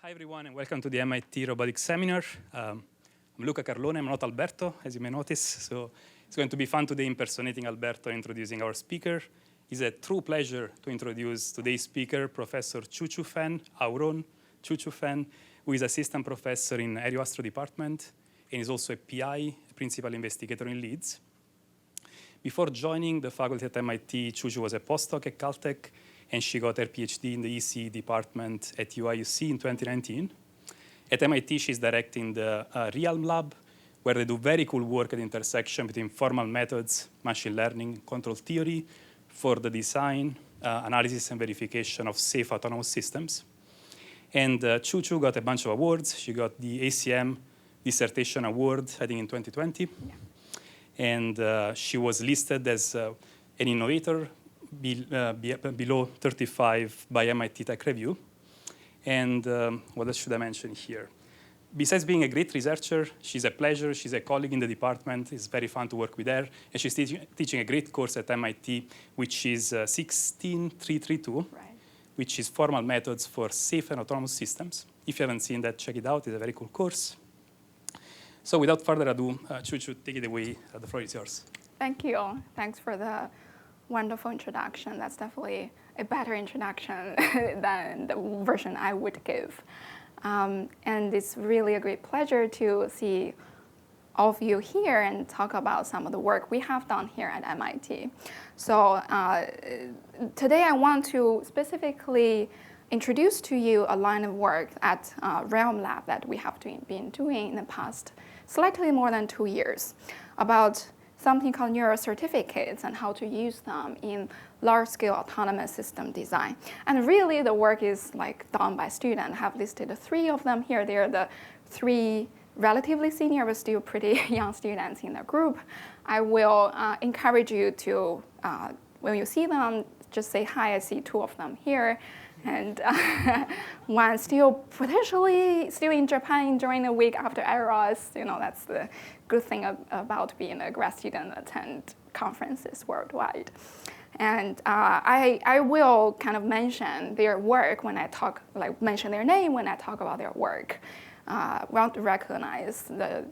Hi, everyone, and welcome to the MIT Robotics Seminar. I'm Luca Carlone, I'm not Alberto, as you may notice. So it's going to be fun today impersonating Alberto and introducing our speaker. It's a true pleasure to introduce today's speaker, Professor Chuchu Fan, our own Chuchu Fan, who is assistant professor in Aeroastro department and is also a PI, a principal investigator in Leeds. Before joining the faculty at MIT, Chuchu was a postdoc at Caltech, and she got her PhD in the EC department at UIUC in 2019. At MIT, she's directing the Realm Lab, where they do very cool work at the intersection between formal methods, machine learning, control theory for the design, analysis, and verification of safe autonomous systems. And Chuchu got a bunch of awards. She got the ACM Dissertation Award, I think in 2020. Yeah. And she was listed as an innovator below 35 by MIT Tech Review. And what else should I mention here? Besides being a great researcher, she's a pleasure. She's a colleague in the department. It's very fun to work with her. And she's teaching a great course at MIT, which is 16332, right, which is formal methods for safe and autonomous systems. If you haven't seen that, check it out. It's a very cool course. So without further ado, Chuchu, take it away. The floor is yours. Thank you. Thanks for the wonderful introduction. That's definitely a better introduction than the version I would give. And it's really a great pleasure to see all of you here and talk about some of the work we have done here at MIT. So today I want to specifically introduce to you a line of work at Realm Lab that we have been doing in the past slightly more than 2 years about something called neural certificates and how to use them in large-scale autonomous system design. And really, the work is done by students. I have listed 3 of them here. They're the 3 relatively senior but still pretty young students in the group. I will encourage you to, when you see them, just say hi. I see 2 of them here. And one potentially still in Japan enjoying the week after Aeros. That's the good thing about being a grad student, attend conferences worldwide. And I will kind of mention their work when I talk, mention their name when I talk about their work. Want to recognize the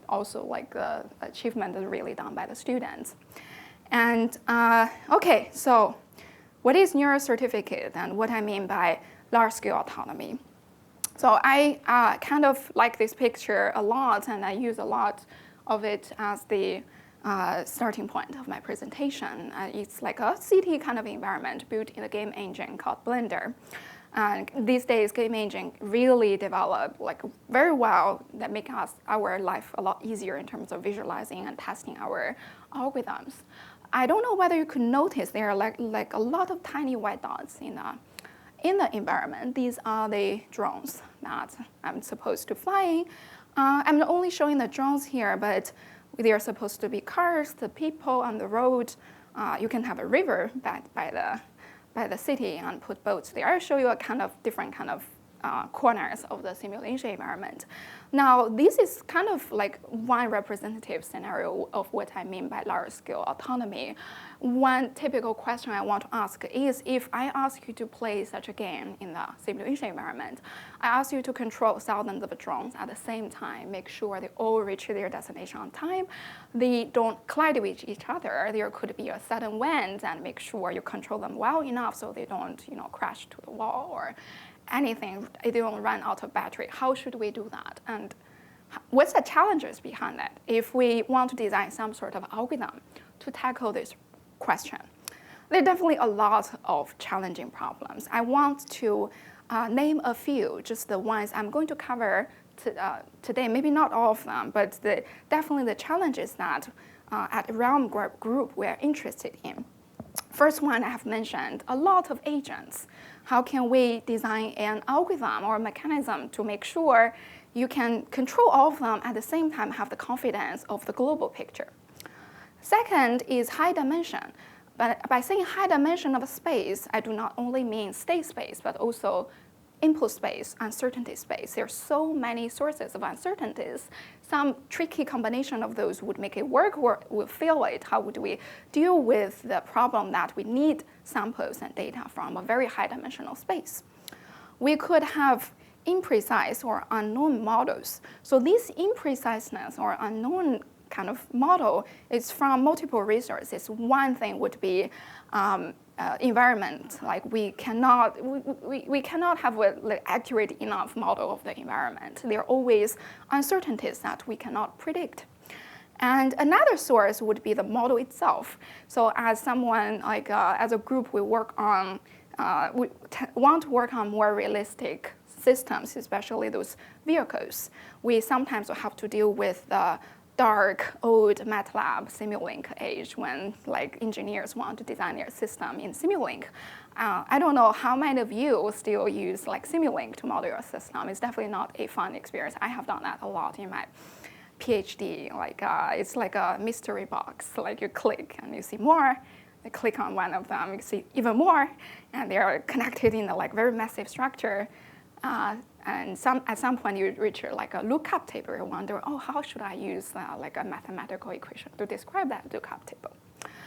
achievement that's really done by the students. And okay, so what is neural certificate and what I mean by large-scale autonomy? So I kind of like this picture a lot, and I use a lot of it as the starting point of my presentation. It's like a city kind of environment built in a game engine called Blender. And these days, game engine really develop very well that make our life a lot easier in terms of visualizing and testing our algorithms. I don't know whether you could notice there are like a lot of tiny white dots in the environment. These are the drones that I'm supposed to fly in. I'm only showing the drones here, but they are supposed to be cars, the people on the road. You can have a river by the city and put boats there. I'll show you a different kind of corners of the simulation environment. Now, this is kind of like one representative scenario of what I mean by large-scale autonomy. One typical question I want to ask is, if I ask you to play such a game in the simulation environment, I ask you to control thousands of drones at the same time, make sure they all reach their destination on time, they don't collide with each other, there could be a sudden wind, and make sure you control them well enough so they don't crash to the wall or anything, they don't run out of battery. How should we do that? And what's the challenges behind that if we want to design some sort of algorithm to tackle this question? There are definitely a lot of challenging problems. I want to name a few, just the ones I'm going to cover today, maybe not all of them, but definitely the challenges that at Realm Group we're interested in. First one I have mentioned, a lot of agents. How can we design an algorithm or a mechanism to make sure you can control all of them at the same time, have the confidence of the global picture? Second is high dimension. But by saying high dimension of space, I do not only mean state space, but also input space, uncertainty space. There are so many sources of uncertainties. Some tricky combination of those would make it work or would fail it. How would we deal with the problem that we need samples and data from a very high dimensional space? We could have imprecise or unknown models. So this impreciseness or unknown kind of model is from multiple resources. One thing would be environment. Like we cannot have an accurate enough model of the environment. There are always uncertainties that we cannot predict. And another source would be the model itself. So as someone, like as a group, we work on, want to work on more realistic systems, especially those vehicles. We sometimes will have to deal with the dark, old MATLAB Simulink age when like engineers want to design their system in Simulink. I don't know how many of you still use like Simulink to model your system. It's definitely not a fun experience. I have done that a lot in my PhD. Like it's like a mystery box. Like you click and you see more. You click on one of them, you see even more, and they are connected in a like very massive structure. And at some point you reach like a lookup table. You wonder, oh, how should I use like a mathematical equation to describe that lookup table?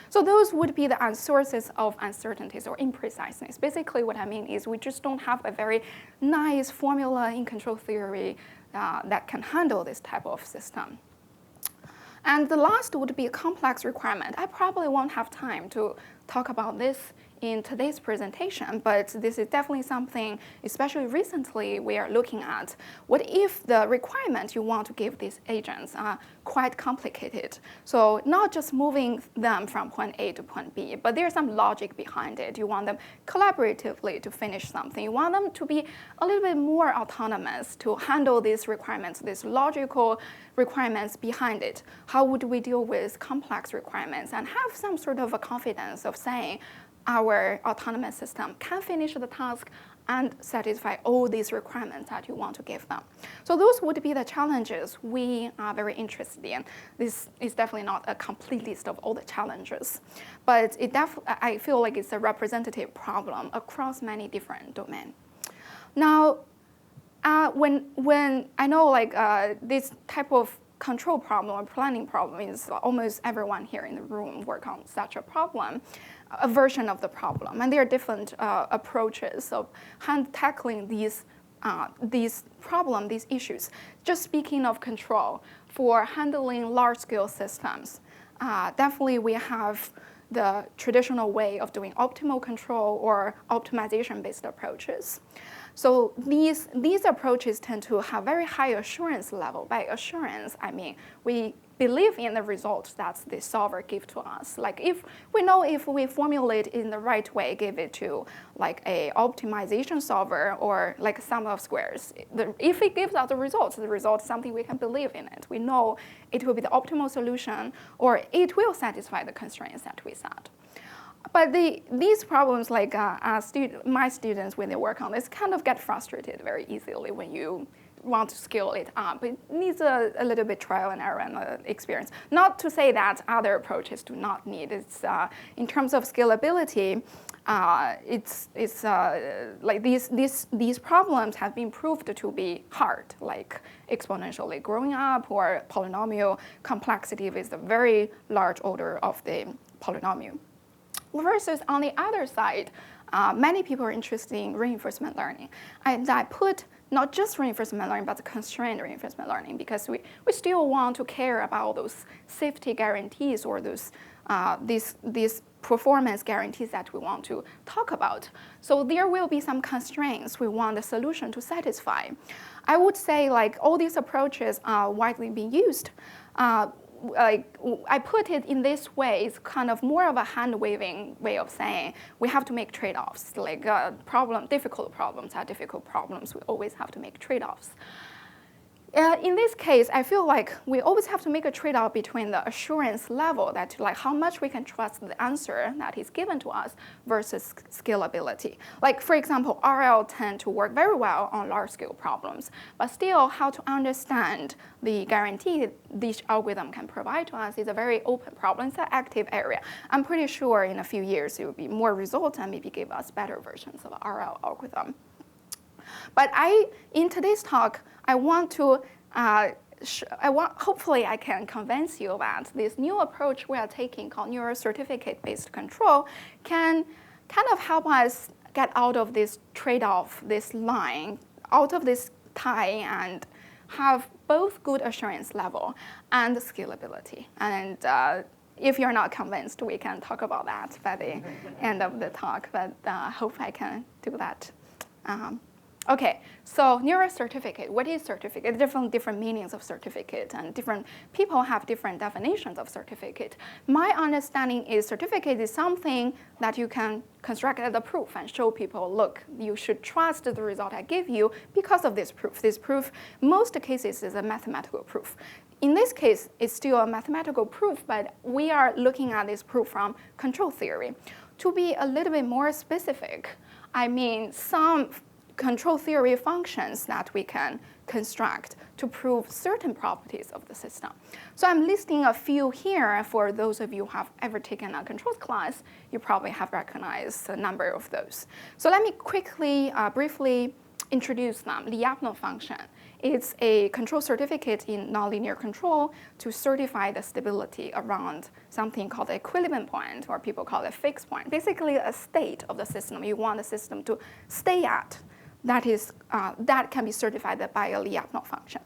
So those would be the sources of uncertainties or impreciseness. Basically what I mean is we just don't have a very nice formula in control theory that can handle this type of system. And the last would be a complex requirement. I probably won't have time to talk about this in today's presentation, but this is definitely something, especially recently, we are looking at. What if the requirements you want to give these agents are quite complicated? So not just moving them from point A to point B, but there's some logic behind it. You want them collaboratively to finish something. You want them to be a little bit more autonomous to handle these requirements, these logical requirements behind it. How would we deal with complex requirements and have some sort of a confidence of saying, our autonomous system can finish the task and satisfy all these requirements that you want to give them. So those would be the challenges we are very interested in. This is definitely not a complete list of all the challenges, but I feel like it's a representative problem across many different domains. Now, when I know like this type of control problem or planning problem is almost everyone here in the room work on such a problem, a version of the problem. And there are different approaches of tackling these problems, these issues. Just speaking of control, for handling large-scale systems, definitely we have the traditional way of doing optimal control or optimization-based approaches. So these approaches tend to have very high assurance level. By assurance, I mean we believe in the results that the solver gives to us. Like if we formulate in the right way, give it to like a optimization solver or like a sum of squares, if it gives out the result is something we can believe in it. We know it will be the optimal solution or it will satisfy the constraints that we set. But these problems, like my students, when they work on this, kind of get frustrated very easily when you want to scale it up. It needs a little bit trial and error and experience. Not to say that other approaches do not need. It's in terms of scalability, it's like these problems have been proved to be hard, like exponentially growing up or polynomial complexity with a very large order of the polynomial. Versus on the other side, many people are interested in reinforcement learning. And I put not just reinforcement learning, but constrained reinforcement learning, because we still want to care about those safety guarantees or those these performance guarantees that we want to talk about. So there will be some constraints we want the solution to satisfy. I would say like all these approaches are widely being used. Like I put it in this way, it's kind of more of a hand-waving way of saying we have to make trade-offs. Like difficult problems are difficult problems. We always have to make trade-offs. In this case, I feel like we always have to make a trade-off between the assurance level, that like how much we can trust the answer that is given to us, versus scalability. Like for example, RL tend to work very well on large-scale problems, but still how to understand the guarantee this algorithm can provide to us is a very open problem. It's an active area. I'm pretty sure in a few years it will be more results and maybe give us better versions of RL algorithm. But in today's talk, I want to, hopefully I can convince you that this new approach we are taking called neural certificate-based control can kind of help us get out of this trade-off, this line out of this tie and have both good assurance level and scalability. And if you're not convinced, we can talk about that by the end of the talk, but I hope I can do that. Okay, so neuro certificate. What is certificate? Different meanings of certificate, and different people have different definitions of certificate. My understanding is certificate is something that you can construct as a proof and show people, look, you should trust the result I give you because of this proof. This proof, most cases, is a mathematical proof. In this case, it's still a mathematical proof, but we are looking at this proof from control theory. To be a little bit more specific, I mean some control theory functions that we can construct to prove certain properties of the system. So I'm listing a few here. For those of you who have ever taken a controls class, you probably have recognized a number of those. So let me quickly, briefly introduce them. Lyapunov function. It's a control certificate in nonlinear control to certify the stability around something called the equilibrium point, or people call it fixed point. Basically a state of the system you want the system to stay at. That can be certified by a Lyapunov function.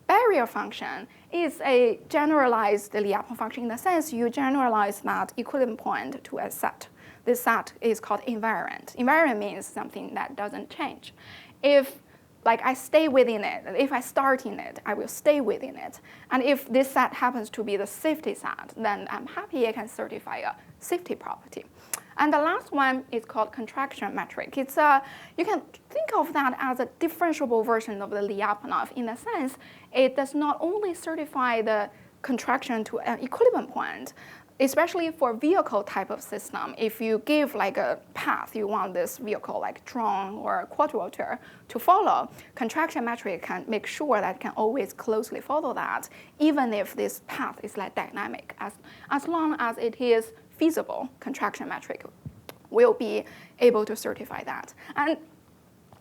Barrier function is a generalized Lyapunov function in the sense you generalize that equilibrium point to a set. This set is called invariant. Invariant means something that doesn't change. If I stay within it, if I start in it, I will stay within it. And if this set happens to be the safety set, then I'm happy I can certify a safety property. And the last one is called contraction metric. It's you can think of that as a differentiable version of the Lyapunov in the sense it does not only certify the contraction to an equilibrium point, especially for vehicle type of system. If you give a path, you want this vehicle like drone or quadrotor to follow, contraction metric can make sure that it can always closely follow that, even if this path is dynamic. As long as it is feasible, contraction metric will be able to certify that. And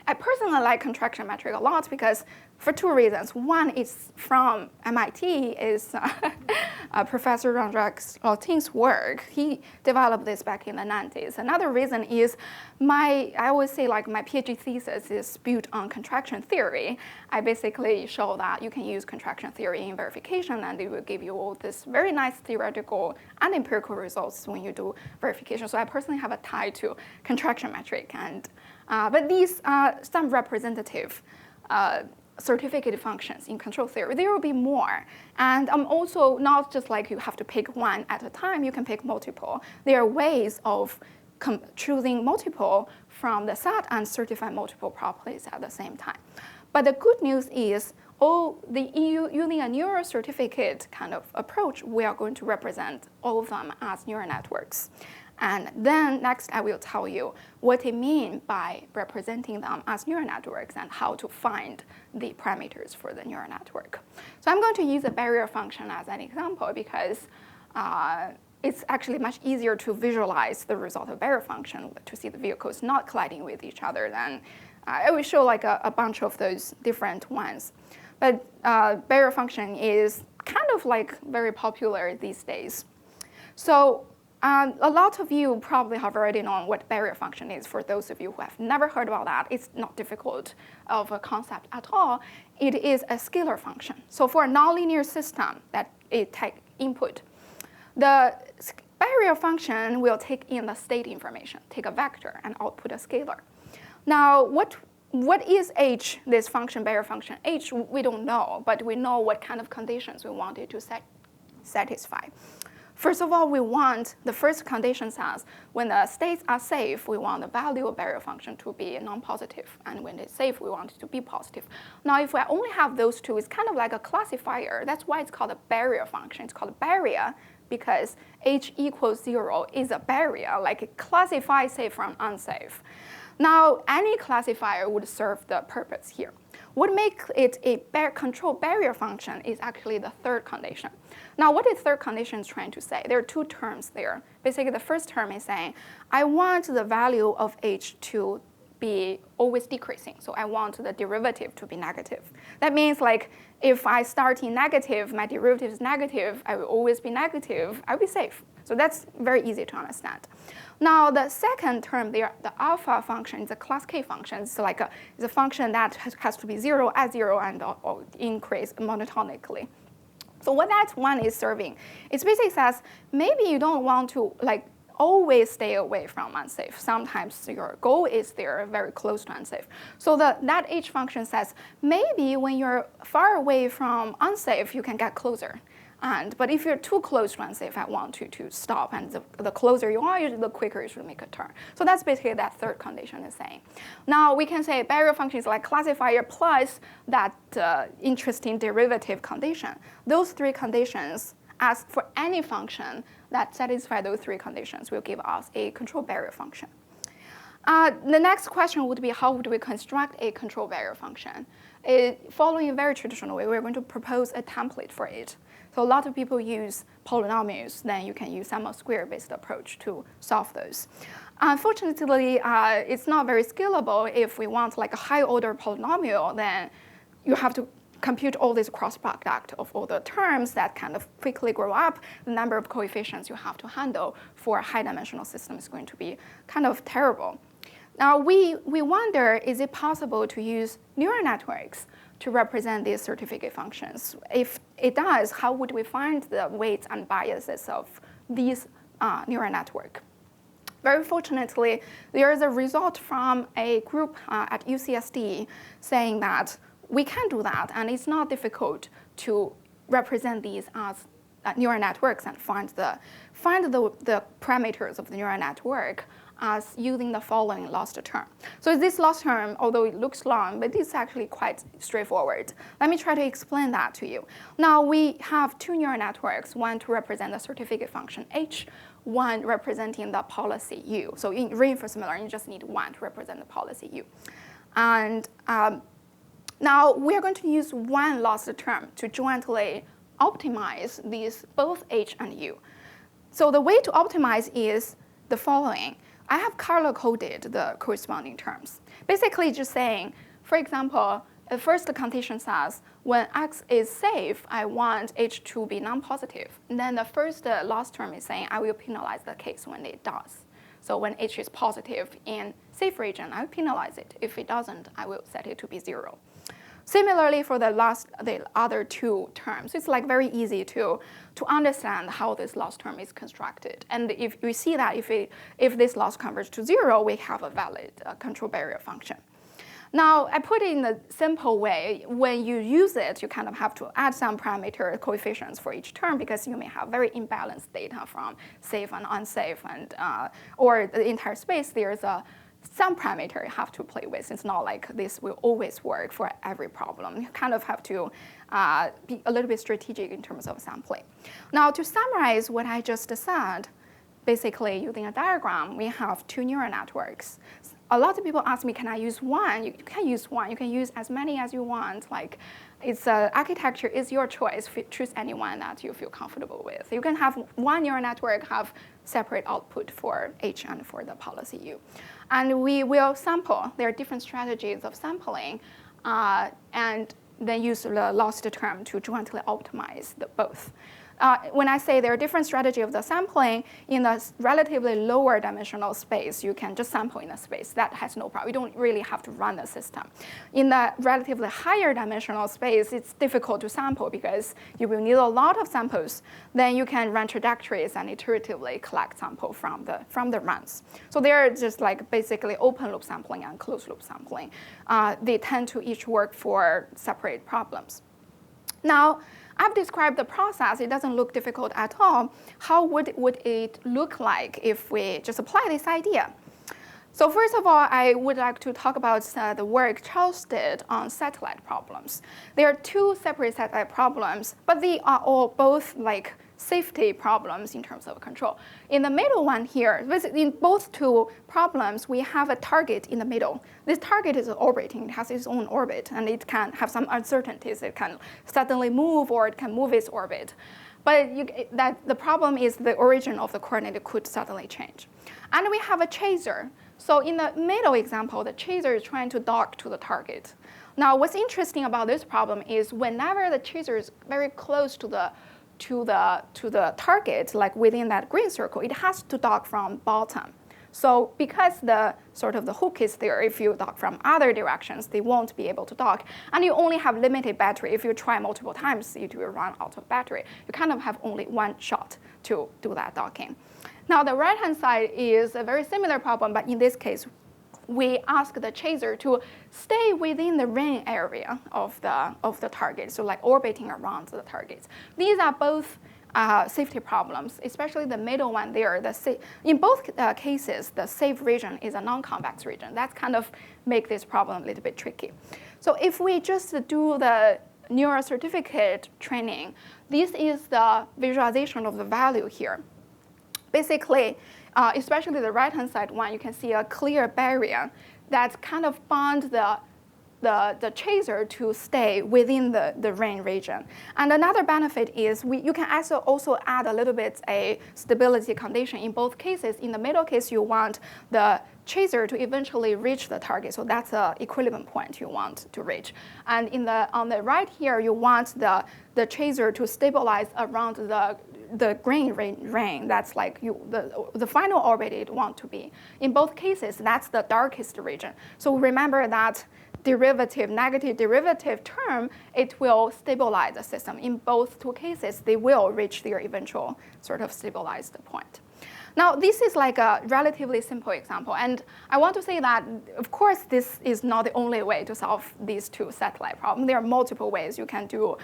I personally like contraction metric a lot because for two reasons. One is from MIT, is Professor Robotics' work. He developed this back in the 90s. Another reason is I always say my PhD thesis is built on contraction theory. I basically show that you can use contraction theory in verification, and it will give you all this very nice theoretical and empirical results when you do verification. So I personally have a tie to contraction metric, and but these are some representative certificate functions in control theory. There will be more. And also not just you have to pick one at a time, you can pick multiple. There are ways of choosing multiple from the set and certify multiple properties at the same time. But the good news is using a neural certificate kind of approach, we are going to represent all of them as neural networks. And then next, I will tell you what it means by representing them as neural networks and how to find the parameters for the neural network. So I'm going to use a barrier function as an example because it's actually much easier to visualize the result of barrier function to see the vehicles not colliding with each other than I will show a bunch of those different ones. But barrier function is kind of very popular these days. So a lot of you probably have already known what barrier function is. For those of you who have never heard about that, it's not difficult of a concept at all. It is a scalar function. So for a nonlinear system that it takes input, the barrier function will take in the state information, take a vector, and output a scalar. Now, what is h, this function, barrier function? H, we don't know, but we know what kind of conditions we want it to satisfy. First of all, we want the first condition says when the states are safe, we want the value of barrier function to be non-positive. And when it's safe, we want it to be positive. Now, if we only have those two, it's kind of like a classifier. That's why it's called a barrier function. It's called a barrier because h equals 0 is a barrier, it classifies safe from unsafe. Now, any classifier would serve the purpose here. What makes it a control barrier function is actually the third condition. Now, what is third condition trying to say? There are two terms there. Basically, the first term is saying, I want the value of h to be always decreasing. So I want the derivative to be negative. That means like if I start in negative, my derivative is negative, I will always be negative, I'll be safe. So that's very easy to understand. Now the second term there, the alpha function is a class K function. It's like it's a function that has to be 0 at 0 and increase monotonically. So what that one is serving, it basically says maybe you don't want to like always stay away from unsafe. Sometimes your goal is there very close to unsafe. So that H function says maybe when you're far away from unsafe, you can get closer. But if you're too close to unsafe, I want you to stop. And the closer you are, the quicker you should make a turn. So that's basically that third condition is saying. Now we can say barrier function is like classifier plus that interesting derivative condition. Those three conditions, as for any function that satisfies those three conditions, will give us a control barrier function. The next question would be how would we construct a control barrier function? Following a very traditional way, we're going to propose a template for it. So a lot of people use polynomials, then you can use sum of square based approach to solve those. Unfortunately, it's not very scalable. If we want like a high order polynomial, then you have to compute all this cross product of all the terms that kind of quickly grow up. The number of coefficients you have to handle for a high dimensional system is going to be kind of terrible. Now we wonder, is it possible to use neural networks to represent these certificate functions? If it does, how would we find the weights and biases of these neural network? Very fortunately, there is a result from a group at UCSD saying that we can do that, and it's not difficult to represent these as neural networks and find the parameters of the neural network as using the following lost term. So this lost term, although it looks long, but it's actually quite straightforward. Let me try to explain that to you. Now we have two neural networks, one to represent the certificate function H, one representing the policy U. So in reinforcement learning, you just need one to represent the policy U. And now we are going to use one lost term to jointly optimize these both H and U. So the way to optimize is the following. I have color-coded the corresponding terms. Basically just saying, for example, the first condition says, when X is safe, I want H to be non-positive. And then the first lost term is saying, I will penalize the case when it does. So when H is positive in safe region, I will penalize it. If it doesn't, I will set it to be 0. Similarly, for the other two terms, it's like very easy to understand how this loss term is constructed. And if we see that if this loss converges to 0, we have a valid control barrier function. Now, I put it in a simple way. When you use it, you kind of have to add some parameter coefficients for each term because you may have very imbalanced data from safe and unsafe, and or the entire space. There's some parameter you have to play with. It's not like this will always work for every problem. You kind of have to be a little bit strategic in terms of sampling. Now, to summarize what I just said, basically using a diagram, we have two neural networks. A lot of people ask me, can I use one? You can use one. You can use as many as you want. Like, it's architecture is your choice. Choose any one that you feel comfortable with. You can have one neural network have separate output for H and for the policy U. And we will sample. There are different strategies of sampling, and then use the lost term to jointly optimize both. When I say there are different strategies of the sampling, in a relatively lower dimensional space, you can just sample in a space. That has no problem. You don't really have to run the system. In the relatively higher dimensional space, it's difficult to sample because you will need a lot of samples. Then you can run trajectories and iteratively collect sample from the runs. So they're just like basically open loop sampling and closed loop sampling. They tend to each work for separate problems. Now, I've described the process. It doesn't look difficult at all. How would it look like if we just apply this idea? So first of all, I would like to talk about the work Charles did on satellite problems. There are two separate satellite problems, but they are all both like safety problems in terms of control. In the middle one here, in both two problems, we have a target in the middle. This target is orbiting, it has its own orbit, and it can have some uncertainties. It can suddenly move, or it can move its orbit. But the problem is the origin of the coordinate could suddenly change. And we have a chaser. So in the middle example, the chaser is trying to dock to the target. Now, what's interesting about this problem is whenever the chaser is very close to the target, like within that green circle, it has to dock from bottom. So because the hook is there, if you dock from other directions, they won't be able to dock. And you only have limited battery. If you try multiple times, it will run out of battery. You kind of have only one shot to do that docking. Now, the right-hand side is a very similar problem, but in this case, we ask the chaser to stay within the ring area of the target, so like orbiting around the targets. These are both safety problems, especially the middle one there. In both cases, the safe region is a non-convex region. That's kind of make this problem a little bit tricky. So if we just do the neural certificate training, this is the visualization of the value here. Basically, especially the right-hand side one, you can see a clear barrier that kind of bound the chaser to stay within the ring region. And another benefit is you can also add a little bit a stability condition. In both cases, in the middle case, you want the chaser to eventually reach the target. So that's the equilibrium point you want to reach. And on the right here, you want the chaser to stabilize around the green ring. That's like the final orbit it want to be. In both cases, that's the darkest region. So remember that negative derivative term, it will stabilize the system. In both two cases, they will reach their eventual stabilized point. Now, this is like a relatively simple example. And I want to say that, of course, this is not the only way to solve these two satellite problems. There are multiple ways you can do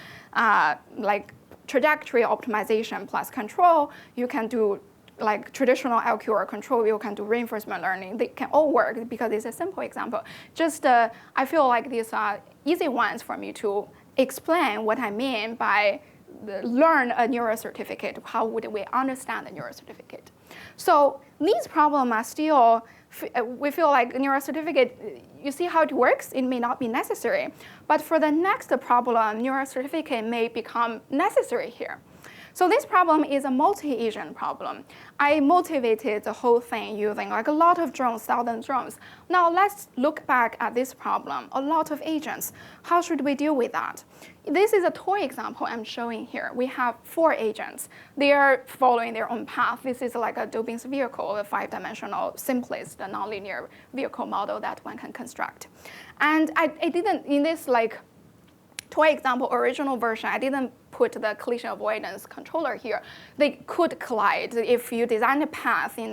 like trajectory optimization plus control. You can do like traditional LQR control, you can do reinforcement learning. They can all work because it's a simple example. Just I feel like these are easy ones for me to explain what I mean by learn a neural certificate. How would we understand the neural certificate? So these problems are still, we feel like a neural certificate, you see how it works, it may not be necessary. But for the next problem, neural certificate may become necessary here. So this problem is a multi-agent problem. I motivated the whole thing using like a lot of drones, 1,000 drones. Now let's look back at this problem, a lot of agents. How should we deal with that? This is a toy example I'm showing here. We have 4 agents. They are following their own path. This is like a Dobin's vehicle, a 5-dimensional, simplest, nonlinear vehicle model that one can construct. And I didn't, in this like toy example, original version, I didn't put the collision avoidance controller here. They could collide. If you design a path in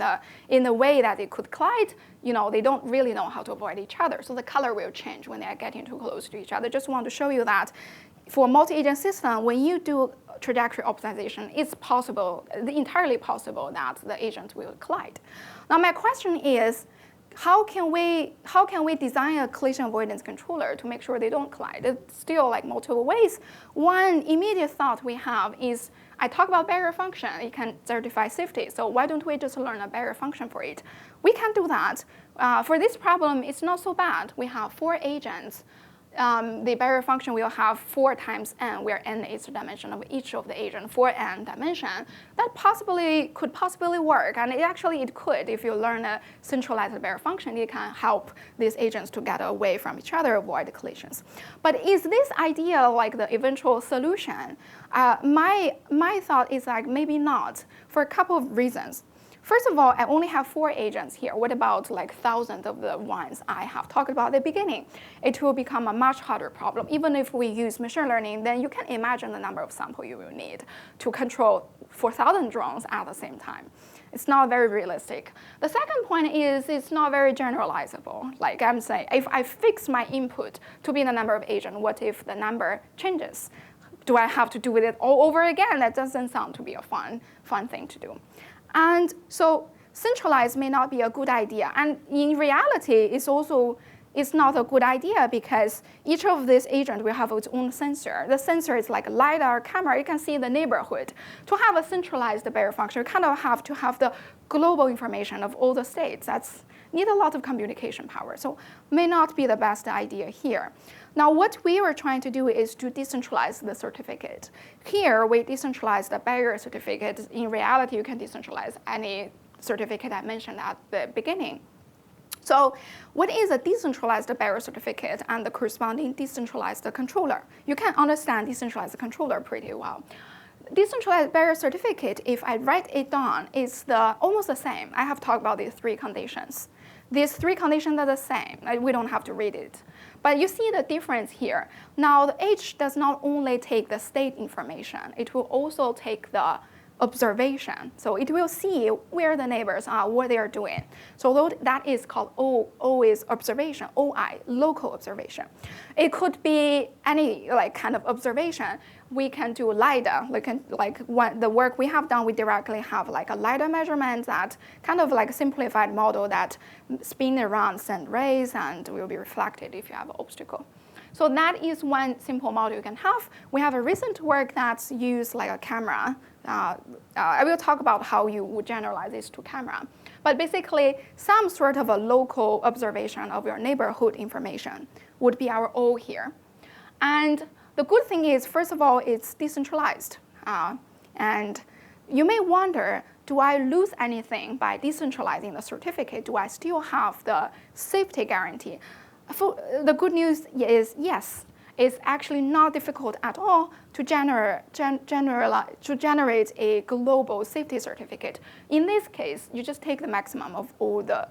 the way that it could collide, they don't really know how to avoid each other. So the color will change when they are getting too close to each other. Just want to show you that for multi-agent system, when you do trajectory optimization, it's possible, entirely possible that the agents will collide. Now my question is, how can we design a collision avoidance controller to make sure they don't collide? It's still like multiple ways. One immediate thought we have is, I talk about barrier function. It can certify safety. So why don't we just learn a barrier function for it? We can do that. For this problem, it's not so bad. We have 4 agents. The barrier function will have 4 times n, where n is the dimension of each of the agent, 4n dimension. That could possibly work, and it could. If you learn a centralized barrier function, it can help these agents to get away from each other, avoid collisions. But is this idea like the eventual solution? My thought is like maybe not, for a couple of reasons. First of all, I only have 4 agents here. What about like thousands of the ones I have talked about at the beginning? It will become a much harder problem. Even if we use machine learning, then you can imagine the number of samples you will need to control 4,000 drones at the same time. It's not very realistic. The second point is it's not very generalizable. Like I'm saying, if I fix my input to be the number of agents, what if the number changes? Do I have to do it all over again? That doesn't sound to be a fun thing to do. And so centralized may not be a good idea. And in reality, it's not a good idea because each of these agents will have its own sensor. The sensor is like a LiDAR camera. You can see the neighborhood. To have a centralized barrier function, you kind of have to have the global information of all the states. That's need a lot of communication power. So may not be the best idea here. Now, what we were trying to do is to decentralize the certificate. Here, we decentralize the barrier certificate. In reality, you can decentralize any certificate I mentioned at the beginning. So what is a decentralized barrier certificate and the corresponding decentralized controller? You can understand decentralized controller pretty well. Decentralized barrier certificate, if I write it down, is almost the same. I have talked about these three conditions. These three conditions are the same. We don't have to read it. But you see the difference here. Now, the H does not only take the state information, it will also take the observation. So it will see where the neighbors are, what they are doing. So that is called O is observation, OI, local observation. It could be any kind of observation. We can do LiDAR. The work we have done, we directly have a LiDAR measurement that kind of a simplified model that spin around, send rays, and will be reflected if you have an obstacle. So that is one simple model you can have. We have a recent work that's used a camera. I will talk about how you would generalize this to camera. But basically, some sort of a local observation of your neighborhood information would be our O here. And the good thing is, first of all, it's decentralized. And you may wonder, do I lose anything by decentralizing the certificate? Do I still have the safety guarantee? The good news is yes, it's actually not difficult at all to generate a global safety certificate. In this case, you just take the maximum of all the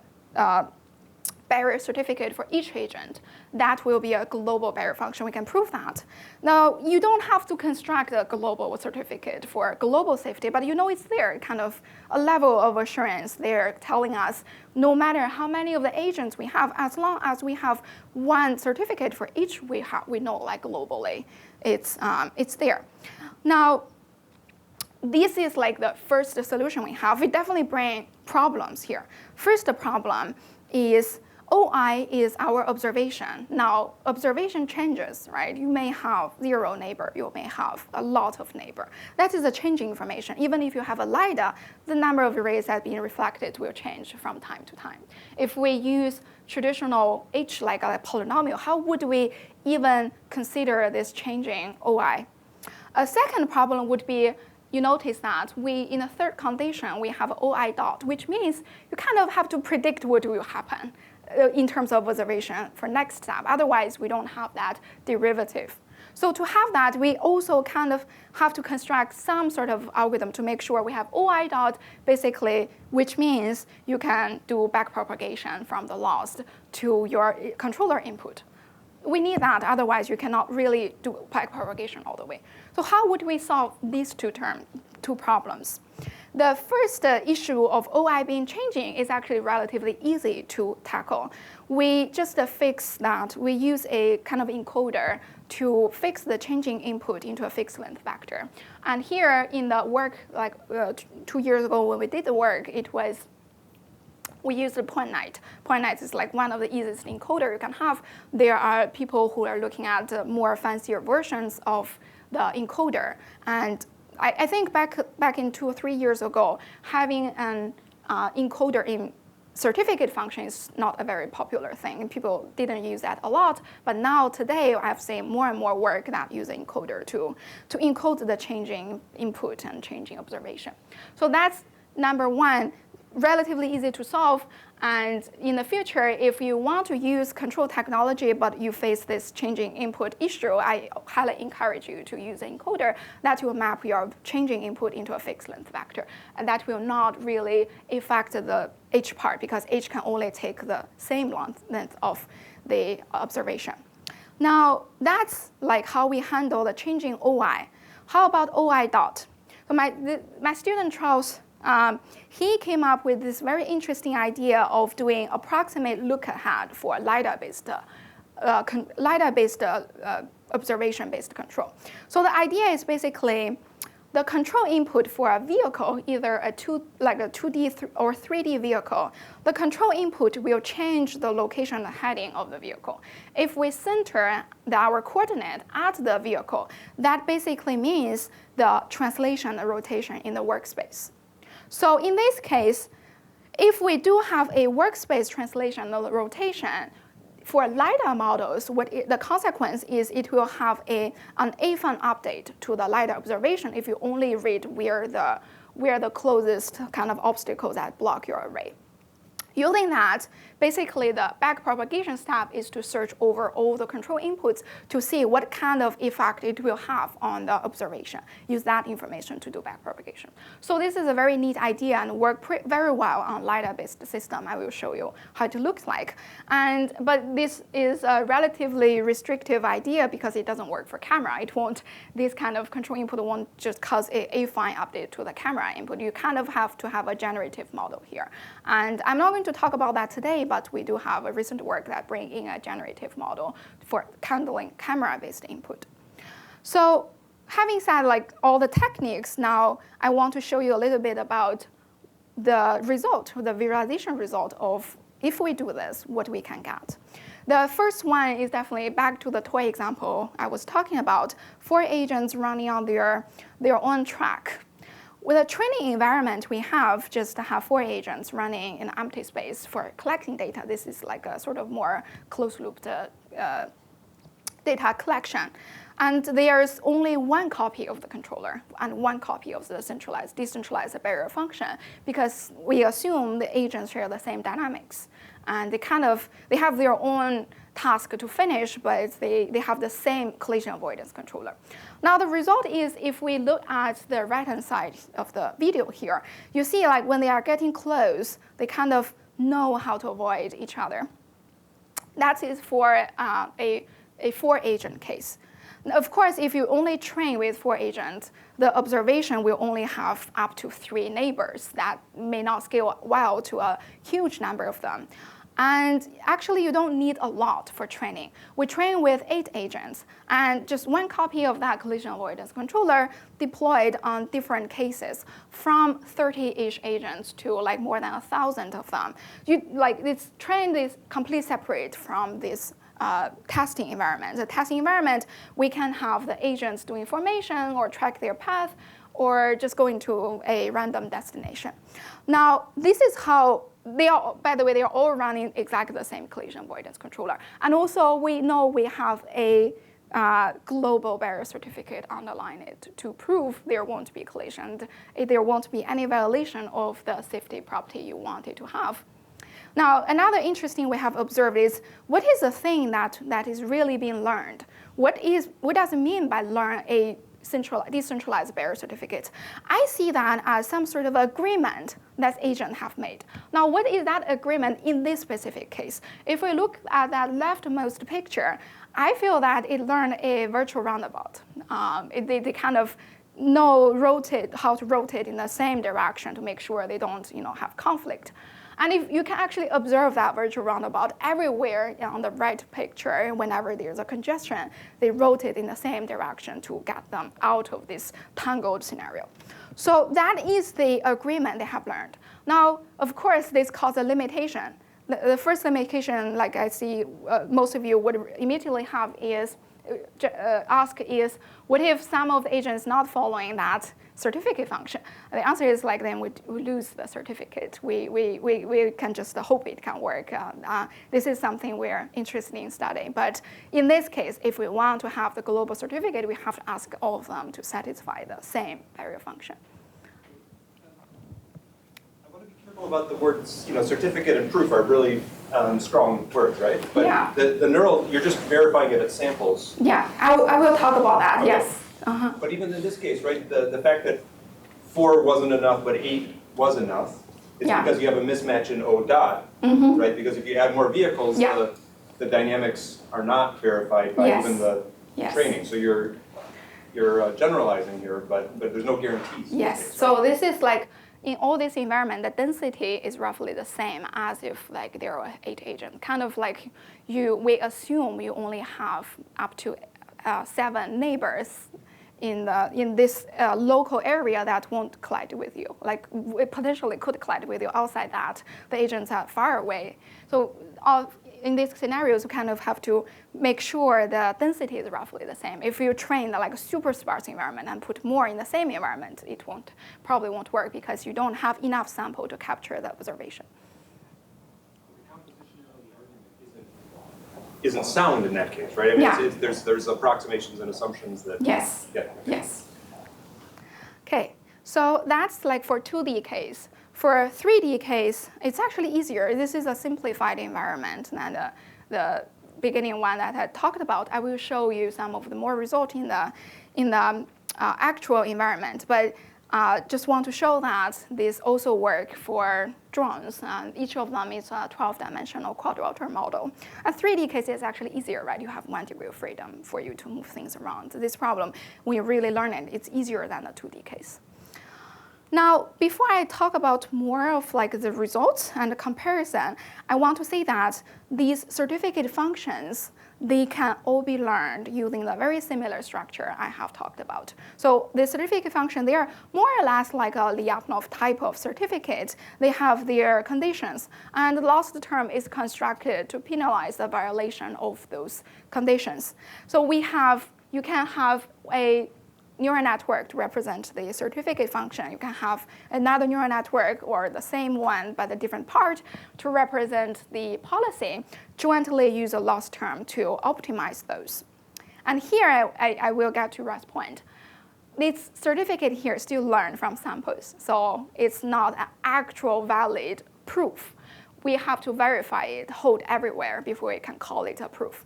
barrier certificate for each agent. That will be a global barrier function. We can prove that. Now, you don't have to construct a global certificate for global safety, but you know it's there, kind of a level of assurance. They're telling us no matter how many of the agents we have, as long as we have one certificate for each we know globally, it's there. Now, this is the first solution we have. We definitely bring problems here. First problem is OI is our observation. Now, observation changes, right? You may have 0 neighbor. You may have a lot of neighbor. That is a changing information. Even if you have a LiDAR, the number of rays that are being reflected will change from time to time. If we use traditional H like a polynomial, how would we even consider this changing OI? A second problem would be, you notice that in the third condition, we have OI dot, which means you kind of have to predict what will happen in terms of observation for next step. Otherwise, we don't have that derivative. So to have that, we also kind of have to construct some sort of algorithm to make sure we have OI dot, basically, which means you can do backpropagation from the lost to your controller input. We need that, otherwise you cannot really do backpropagation all the way. So how would we solve these two problems? The first issue of OI being changing is actually relatively easy to tackle. We just fix that. We use a kind of encoder to fix the changing input into a fixed length vector. And here in the work, 2 years ago when we did the work, we used the point night. Point night is one of the easiest encoder you can have. There are people who are looking at more fancier versions of the encoder. And I think back in 2 or 3 years ago, having an encoder in certificate function is not a very popular thing, and people didn't use that a lot. But now today, I've seen more and more work that use encoder to encode the changing input and changing observation. So that's number one, relatively easy to solve. And in the future, if you want to use control technology, but you face this changing input issue, I highly encourage you to use an encoder that will map your changing input into a fixed length vector. And that will not really affect the H part, because H can only take the same length of the observation. Now, that's how we handle the changing OI. How about OI dot? So my student Charles, he came up with this very interesting idea of doing approximate look ahead for LiDAR-based observation-based control. So the idea is basically the control input for a vehicle, either a 2D or 3D vehicle, the control input will change the location and heading of the vehicle. If we center our coordinate at the vehicle, that basically means the translation and rotation in the workspace. So in this case, if we do have a workspace translation or rotation, for LiDAR models, the consequence is it will have an AFUN update to the LiDAR observation if you only read where the closest kind of obstacles that block your array. Using that, basically the backpropagation step is to search over all the control inputs to see what kind of effect it will have on the observation. Use that information to do backpropagation. So this is a very neat idea and work very well on LiDAR-based system. I will show you how it looks like. But this is a relatively restrictive idea because it doesn't work for camera. It won't, this kind of control input won't just cause a affine update to the camera input. You kind of have to have a generative model here. And I'm not going to talk about that today, but we do have a recent work that brings in a generative model for handling camera-based input. So having said like all the techniques, now I want to show you a little bit about the result, the visualization result of if we do this, what we can get. The first one is definitely back to the toy example I was talking about, 4 agents running on their own track. With a training environment, we just have 4 agents running in empty space for collecting data. This is like a sort of more closed-looped data collection. And there's only 1 copy of the controller and 1 copy of the decentralized barrier function because we assume the agents share the same dynamics. And they have their own task to finish, but they have the same collision avoidance controller. Now the result is if we look at the right-hand side of the video here, you see like when they are getting close, they kind of know how to avoid each other. That is for a 4-agent case. Of course, if you only train with 4 agents, the observation will only have up to 3 neighbors. That may not scale well to a huge number of them. And actually, you don't need a lot for training. We train with 8 agents, and just 1 copy of that collision avoidance controller deployed on different cases, from 30-ish agents to like more than 1,000 of them. This trained is completely separate from this testing environment. The testing environment, we can have the agents doing formation or track their path or just going to a random destination. Now, this is how they are, by the way, they are all running exactly the same collision avoidance controller. And also, we know we have a global barrier certificate underlying it to prove there won't be collision. There won't be any violation of the safety property you wanted to have. Now, another interesting we have observed is what is the thing that is really being learned? What does it mean by learn a decentralized barrier certificate? I see that as some sort of agreement that agents have made. Now, what is that agreement in this specific case? If we look at that leftmost picture, I feel that it learned a virtual roundabout. They kind of know how to rotate in the same direction to make sure they don't have conflict. And if you can actually observe that virtual roundabout everywhere on the right picture, whenever there's a congestion, they rotate in the same direction to get them out of this tangled scenario. So that is the agreement they have learned. Now, of course, this causes a limitation. The first limitation, like I see most of you would immediately have is, what if some of the agents not following that certificate function? The answer is like then we lose the certificate. We can just hope it can work. This is something we're interested in studying. But in this case, if we want to have the global certificate, we have to ask all of them to satisfy the same barrier function. I want to be careful about the words, certificate and proof are really strong words, right? But yeah. The neural, you're just verifying it at samples. Yeah, I will talk about that, okay. Yes. But even in this case, right, the fact that 4 wasn't enough, but 8 was enough, is because you have a mismatch in O dot, right? Because if you add more vehicles, the dynamics are not verified by even the training. So you're generalizing here, but there's no guarantees. Yes. So this is like in all this environment, the density is roughly the same as if like there were 8 agents. Kind of like we assume you only have up to 7 neighbors in this local area that won't collide with you. Like it potentially could collide with you. Outside that, the agents are far away. So in these scenarios, we kind of have to make sure the density is roughly the same. If you train like a super sparse environment and put more in the same environment, it probably won't work because you don't have enough sample to capture the observation. Isn't sound in that case, right? I mean, there's approximations and assumptions that. Yes. Yeah. Yes. Okay, so that's like for 2D case. For a 3D case, it's actually easier. This is a simplified environment than the beginning one that I talked about. I will show you some of the more results in the actual environment, but just want to show that this also works for drones. Each of them is a 12-dimensional quadrilateral model. A 3D case is actually easier, right? You have 1 degree of freedom for you to move things around. This problem, when you really learn it, it's easier than a 2D case. Now, before I talk about more of like the results and the comparison, I want to say that these certificate functions, they can all be learned using the very similar structure I have talked about. So the certificate function, they are more or less like a Lyapunov type of certificate. They have their conditions, and the last term is constructed to penalize the violation of those conditions. So you can have a neural network to represent the certificate function. You can have another neural network or the same one but a different part to represent the policy. Jointly use a loss term to optimize those. And here I will get to Russ' point. This certificate here is still learned from samples, so it's not an actual valid proof. We have to verify it, hold everywhere before we can call it a proof.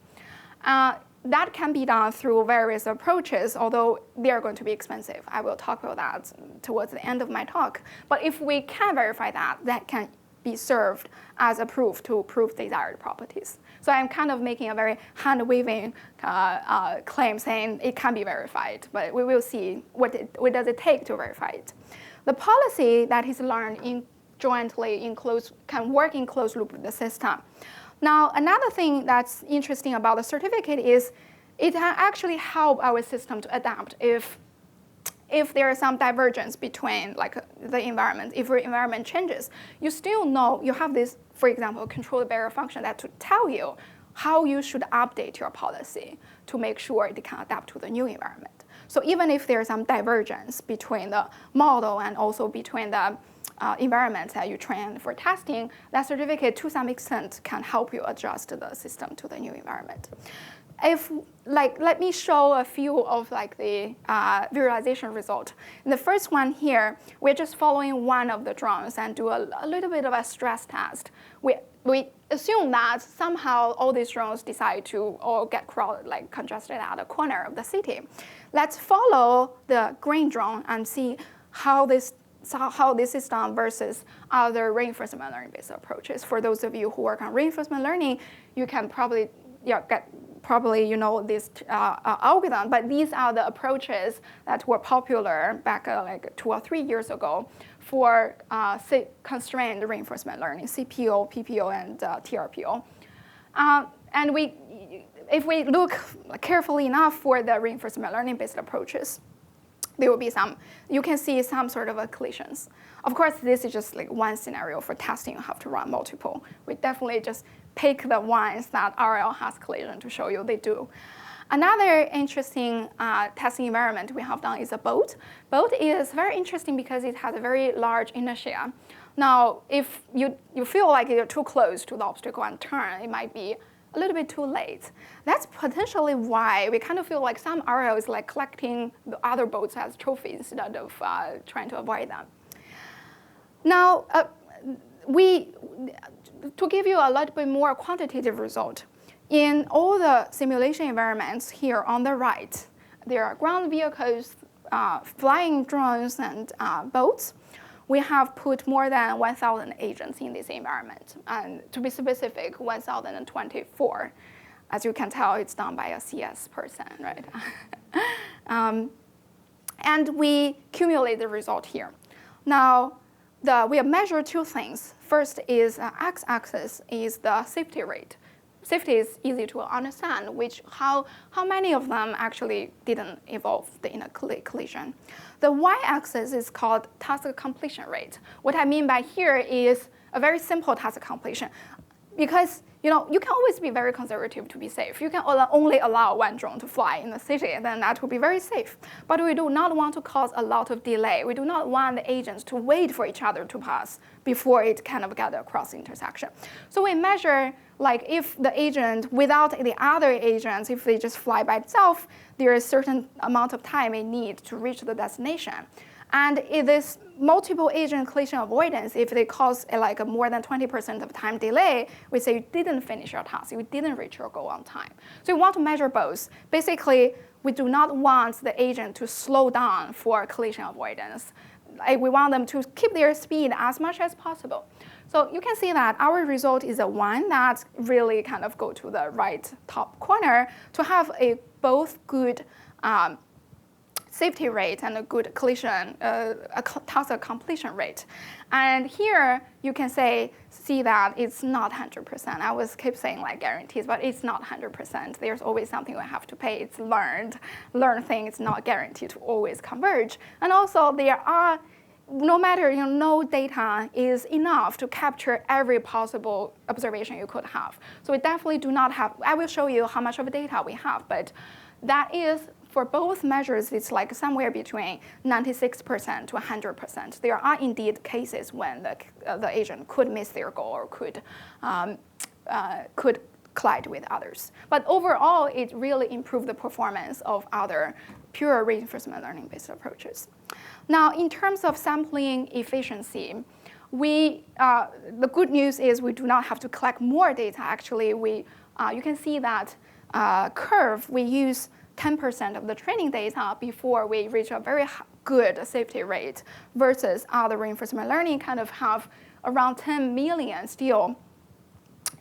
That can be done through various approaches, although they are going to be expensive. I will talk about that towards the end of my talk. But if we can verify that, that can be served as a proof to prove desired properties. So I'm kind of making a very hand-waving claim saying it can be verified, but we will see what does it take to verify it. The policy that is learned jointly can work in closed loop with the system. Now, another thing that's interesting about the certificate is it can actually help our system to adapt if there is some divergence between like the environment. If your environment changes, you still know you have this, for example, control barrier function that to tell you how you should update your policy to make sure it can adapt to the new environment. So even if there's some divergence between the model and also between the environments that you train for testing, that certificate to some extent can help you adjust the system to the new environment. Let me show a few of the visualization result. In the first one here, we're just following one of the drones and do a little bit of a stress test. We assume that somehow all these drones decide to all get crowded, congested at a corner of the city. Let's follow the green drone and see how this is done versus other reinforcement learning-based approaches. For those of you who work on reinforcement learning, you can probably you know this algorithm, but these are the approaches that were popular back 2 or 3 years ago for constrained reinforcement learning, CPO, PPO, and TRPO. And if we look carefully enough for the reinforcement learning-based approaches, there will be you can see some sort of collisions. Of course, this is just one scenario. For testing, you have to run multiple. We definitely just pick the ones that RL has collision to show you they do. Another interesting testing environment we have done is a boat. Boat is very interesting because it has a very large inertia. Now, if you feel like you're too close to the obstacle and turn, it might be a little bit too late. That's potentially why we kind of feel like some RL is collecting the other boats as trophies instead of trying to avoid them. Now, to give you a little bit more quantitative result, in all the simulation environments here on the right, there are ground vehicles, flying drones, and boats. We have put more than 1,000 agents in this environment. And to be specific, 1,024. As you can tell, it's done by a CS person, right? And we accumulate the result here. Now, we have measured two things. First is x-axis is the safety rate. Safety is easy to understand, how many of them actually didn't involve in a collision. The y-axis is called task completion rate. What I mean by here is a very simple task completion, because you can always be very conservative to be safe. You can only allow one drone to fly in the city, then that will be very safe. But we do not want to cause a lot of delay. We do not want the agents to wait for each other to pass before it kind of get across the intersection. So we measure if the agent, without the other agents, if they just fly by itself, there is a certain amount of time it needs to reach the destination. And if this multiple agent collision avoidance, if they cause like a more than 20% of time delay, we say you didn't finish your task, you didn't reach your goal on time. So we want to measure both. Basically, we do not want the agent to slow down for collision avoidance. We want them to keep their speed as much as possible. So you can see that our result is a one that really kind of go to the right top corner to have a both good safety rate and a good collision, task completion rate. And here you can see that it's not 100%. I was keep saying like guarantees, but it's not 100%. There's always something we have to pay. It's learned thing. It's not guaranteed to always converge. And also there are, no matter, no data is enough to capture every possible observation you could have. So we definitely do not have, I will show you how much of data we have, but that is, for both measures, it's like somewhere between 96% to 100%. There are indeed cases when the agent could miss their goal or could collide with others. But overall, it really improved the performance of other pure reinforcement learning-based approaches. Now, in terms of sampling efficiency, the good news is we do not have to collect more data. Actually, you can see that curve, we use 10% of the training data before we reach a very good safety rate versus other reinforcement learning kind of have around 10 million still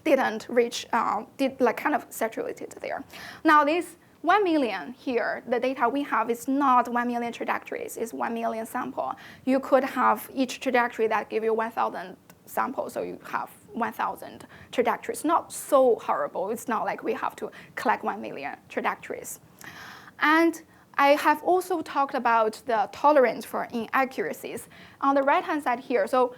didn't reach, kind of saturated there. Now this 1 million here, the data we have is not 1 million trajectories, it's 1 million sample. You could have each trajectory that give you 1,000 samples, so you have 1,000 trajectories. Not so horrible, it's not like we have to collect 1 million trajectories. And I have also talked about the tolerance for inaccuracies. On the right-hand side here, so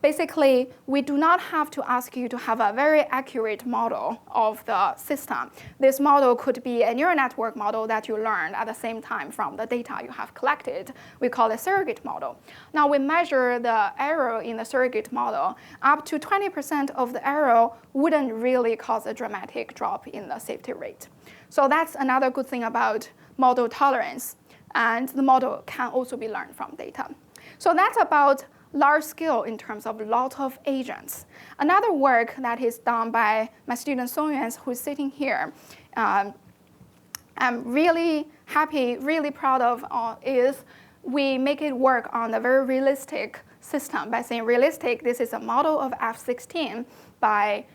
basically, we do not have to ask you to have a very accurate model of the system. This model could be a neural network model that you learned at the same time from the data you have collected. We call it surrogate model. Now we measure the error in the surrogate model. Up to 20% of the error wouldn't really cause a dramatic drop in the safety rate. So that's another good thing about model tolerance. And the model can also be learned from data. So that's about large scale in terms of lot of agents. Another work that is done by my student Song Yuan, who's sitting here, I'm really happy, really proud of, is we make it work on a very realistic system. By saying realistic, this is a model of F-16 by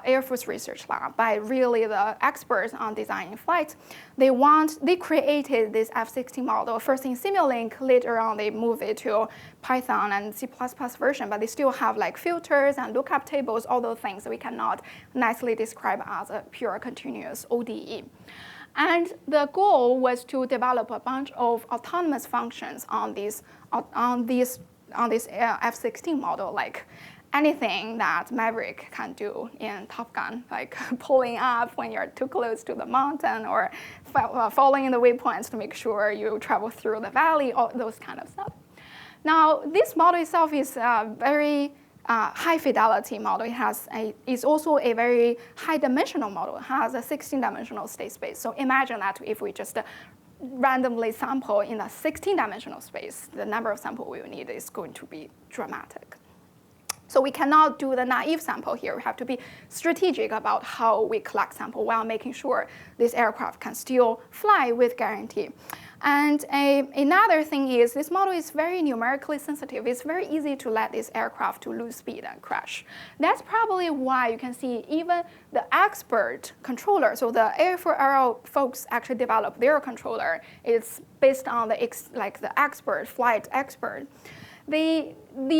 Air Force Research Lab, by really the experts on designing flights. They created this F-16 model, first in Simulink, later on they moved it to Python and C++ version, but they still have like filters and lookup tables, all those things that we cannot nicely describe as a pure continuous ODE. And the goal was to develop a bunch of autonomous functions on this F-16 model, like anything that Maverick can do in Top Gun, like pulling up when you're too close to the mountain or following the waypoints to make sure you travel through the valley, all those kind of stuff. Now, this model itself is a very high fidelity model. It's also a very high dimensional model. It has a 16-dimensional state space. So imagine that if we just randomly sample in a 16-dimensional space, the number of samples we will need is going to be dramatic. So we cannot do the naive sample here. We have to be strategic about how we collect sample while making sure this aircraft can still fly with guarantee. And another thing is this model is very numerically sensitive. It's very easy to let this aircraft to lose speed and crash. That's probably why you can see even the expert controller, so the Aero folks actually developed their controller. It's based on the expert, flight expert. They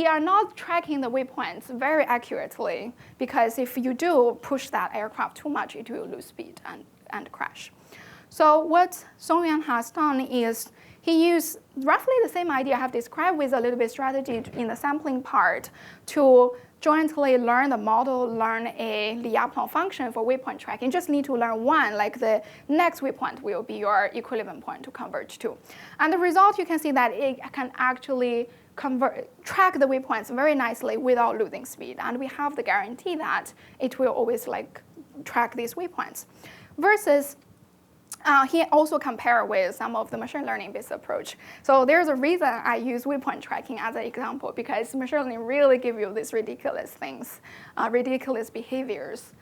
are not tracking the waypoints very accurately because if you do push that aircraft too much, it will lose speed and crash. So what Song Yuan has done is he used roughly the same idea I have described with a little bit strategy in the sampling part to jointly learn the model, learn a Lyapunov function for waypoint tracking. You just need to learn one, like the next waypoint will be your equilibrium point to converge to. And the result, you can see that it can actually track the waypoints very nicely without losing speed. And we have the guarantee that it will always track these waypoints. Versus he also compared with some of the machine learning-based approach. So there's a reason I use waypoint tracking as an example, because machine learning really give you these ridiculous things, ridiculous behaviors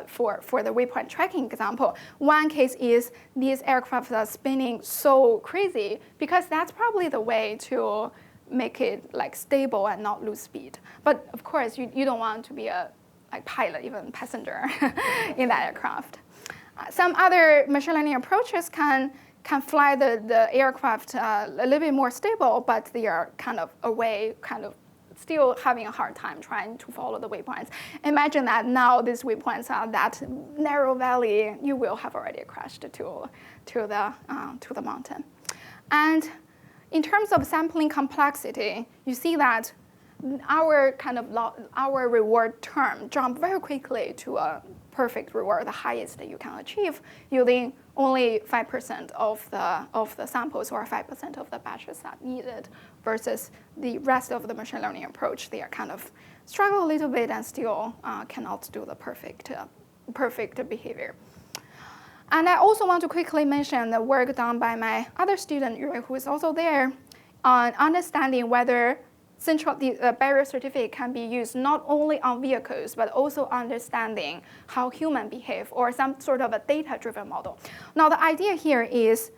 for the waypoint tracking example. One case is these aircraft are spinning so crazy, because that's probably the way to make it like stable and not lose speed. But of course, you don't want to be a like pilot, even passenger in that aircraft. Some other machine learning approaches can fly the aircraft a little bit more stable, but they are kind of away, kind of still having a hard time trying to follow the waypoints. Imagine that now these waypoints are that narrow valley, you will have already crashed to the mountain. And in terms of sampling complexity, you see that our reward term jumped very quickly to a perfect reward, the highest that you can achieve, using only 5% of the samples or 5% of the batches that needed, versus the rest of the machine learning approach. They are kind of struggle a little bit and still cannot do the perfect behavior. And I also want to quickly mention the work done by my other student, who is also there, on understanding whether the barrier certificate can be used not only on vehicles, but also understanding how humans behave, or some sort of a data-driven model. Now, the idea here is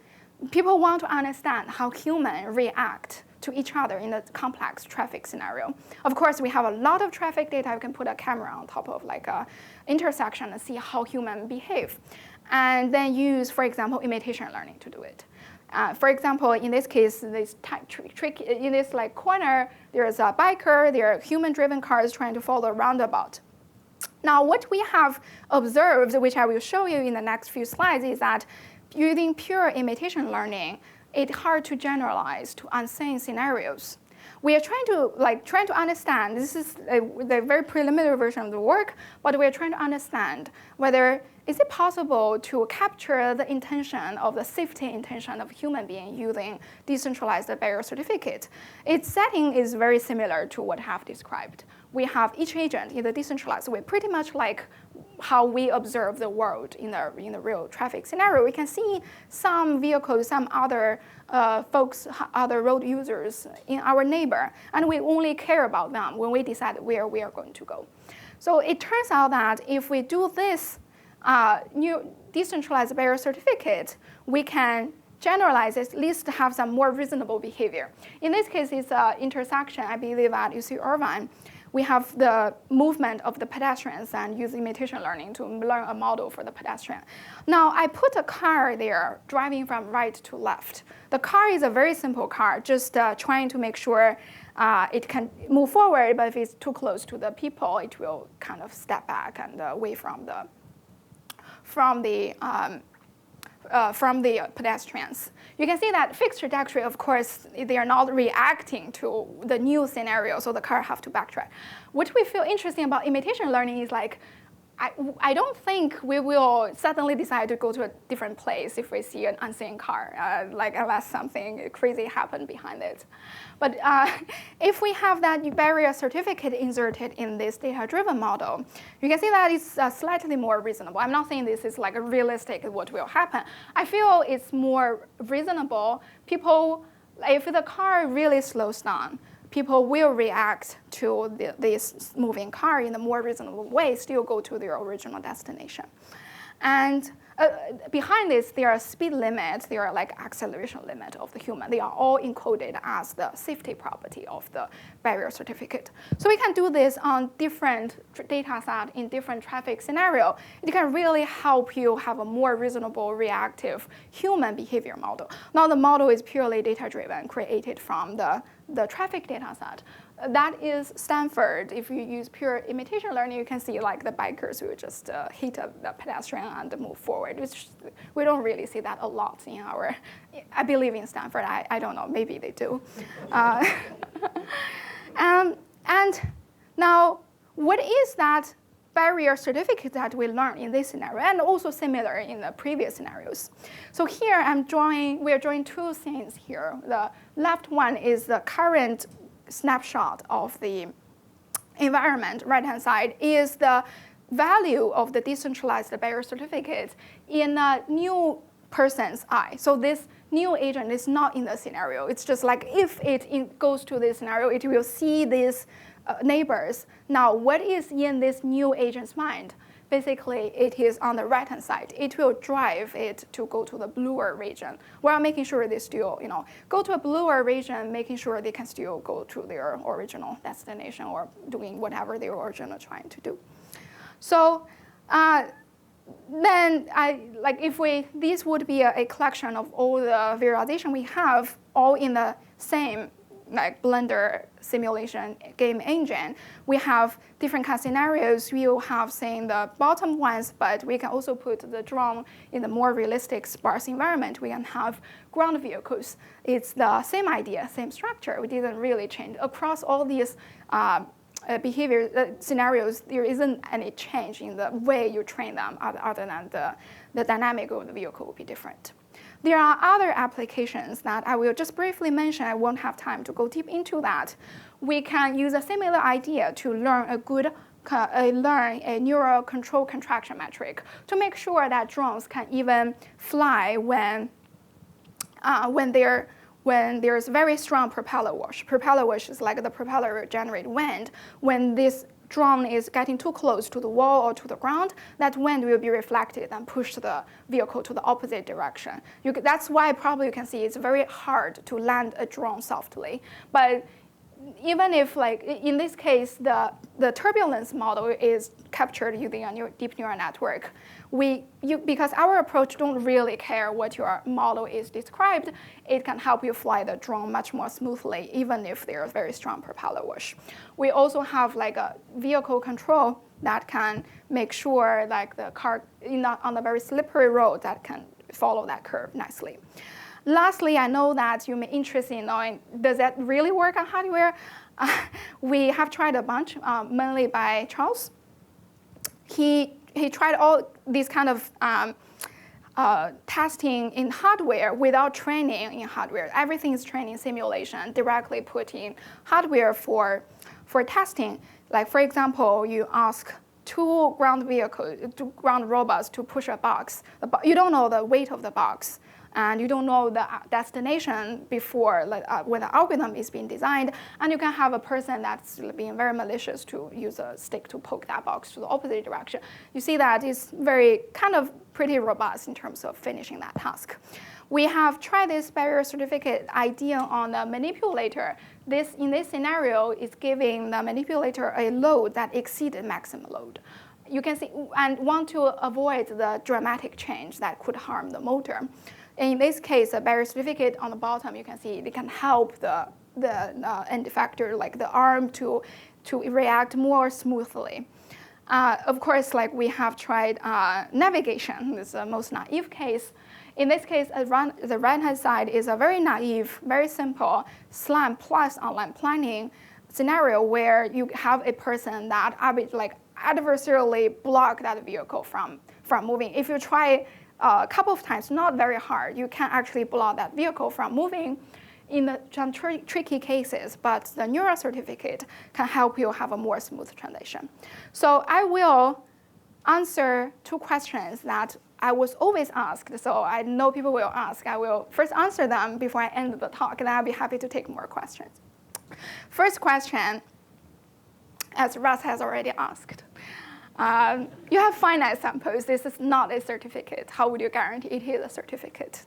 people want to understand how humans react to each other in a complex traffic scenario. Of course, we have a lot of traffic data. You can put a camera on top of like a intersection and see how humans behave, and then use, for example, imitation learning to do it. For example, in this case, this trick in this like corner, there's a biker, there are human-driven cars trying to follow a roundabout. Now, what we have observed, which I will show you in the next few slides, is that using pure imitation learning, it's hard to generalize to unseen scenarios. We are trying to understand, this is the very preliminary version of the work, but we are trying to understand whether is it possible to capture the intention of the safety intention of human being using decentralized barrier certificate. Its setting is very similar to what I have described. We have each agent in the decentralized way, pretty much like how we observe the world in the real traffic scenario. We can see some vehicles, some other folks, other road users in our neighbor, and we only care about them when we decide where we are going to go. So it turns out that if we do this new decentralized barrier certificate, we can generalize at least have some more reasonable behavior. In this case, it's an intersection, I believe, at UC Irvine. We have the movement of the pedestrians and use imitation learning to learn a model for the pedestrian. Now, I put a car there driving from right to left. The car is a very simple car, just trying to make sure it can move forward, but if it's too close to the people, it will kind of step back and away from the pedestrians. You can see that fixed trajectory, of course, they are not reacting to the new scenario, so the car have to backtrack. What we feel interesting about imitation learning is like, I don't think we will suddenly decide to go to a different place if we see an unseen car, like unless something crazy happened behind it. But if we have that barrier certificate inserted in this data-driven model, you can see that it's slightly more reasonable. I'm not saying this is like a realistic what will happen. I feel it's more reasonable. People, if the car really slows down, people will react to this moving car in a more reasonable way, still go to their original destination. And behind this, there are speed limits, there are like acceleration limit of the human. They are all encoded as the safety property of the barrier certificate. So we can do this on different data set in different traffic scenario. It can really help you have a more reasonable, reactive human behavior model. Now the model is purely data-driven, created from the traffic data set. That is Stanford. If you use pure imitation learning, you can see like the bikers will just hit the pedestrian and move forward. We don't really see that a lot in our, I believe in Stanford. I don't know, maybe they do. And now, what is that barrier certificate that we learned in this scenario, and also similar in the previous scenarios? So here we are drawing two scenes here. The left one is the current snapshot of the environment. Right-hand side is the value of the decentralized barrier certificate in a new person's eye. So this new agent is not in the scenario. It's just like if it goes to this scenario, it will see these neighbors. Now, what is in this new agent's mind? Basically, it is on the right-hand side. It will drive it to go to the bluer region, while making sure they still, go to a bluer region, making sure they can still go to their original destination or doing whatever they were originally trying to do. So then, this would be a collection of all the visualization we have, all in the same Blender simulation game engine. We have different kind of scenarios. We will have, saying, the bottom ones, but we can also put the drone in the more realistic, sparse environment. We can have ground vehicles. It's the same idea, same structure. We didn't really change. Across all these behavior scenarios, there isn't any change in the way you train them, other than the dynamic of the vehicle will be different. There are other applications that I will just briefly mention. I won't have time to go deep into that. We can use a similar idea to learn a neural control contraction metric to make sure that drones can even fly when there's very strong propeller wash. Propeller wash is like the propeller will generate wind. When this drone is getting too close to the wall or to the ground, that wind will be reflected and push the vehicle to the opposite direction. That's why probably you can see it's very hard to land a drone softly. But even if, in this case, the turbulence model is captured using a deep neural network, because our approach don't really care what your model is described, it can help you fly the drone much more smoothly, even if there's very strong propeller wash. We also have a vehicle control that can make sure the car on the very slippery road that can follow that curve nicely. Lastly, I know that you may be interested in knowing, does that really work on hardware? We have tried a bunch, mainly by Charles. He tried all these kind of testing in hardware without training in hardware. Everything is training simulation, directly put in hardware for testing. For example, you ask two ground robots to push a box. You don't know the weight of the box, and you don't know the destination before when the algorithm is being designed, and you can have a person that's being very malicious to use a stick to poke that box to the opposite direction. You see that it's pretty robust in terms of finishing that task. We have tried this barrier certificate idea on the manipulator. In this scenario, is giving the manipulator a load that exceeded maximum load. You can see, and want to avoid the dramatic change that could harm the motor. In this case, a barrier certificate on the bottom, you can see it can help the end effector, like the arm, to react more smoothly. Of course, we have tried navigation. This is the most naive case. In this case, the right-hand side is a very naive, very simple SLAM plus online planning scenario where you have a person that adversarially block that vehicle from moving. If you try a couple of times, not very hard, you can actually block that vehicle from moving in some tricky cases, but the neural certificate can help you have a more smooth transition. So I will answer two questions that I was always asked, so I know people will ask. I will first answer them before I end the talk, and I'll be happy to take more questions. First question, as Russ has already asked. You have finite samples. This is not a certificate. How would you guarantee it is a certificate?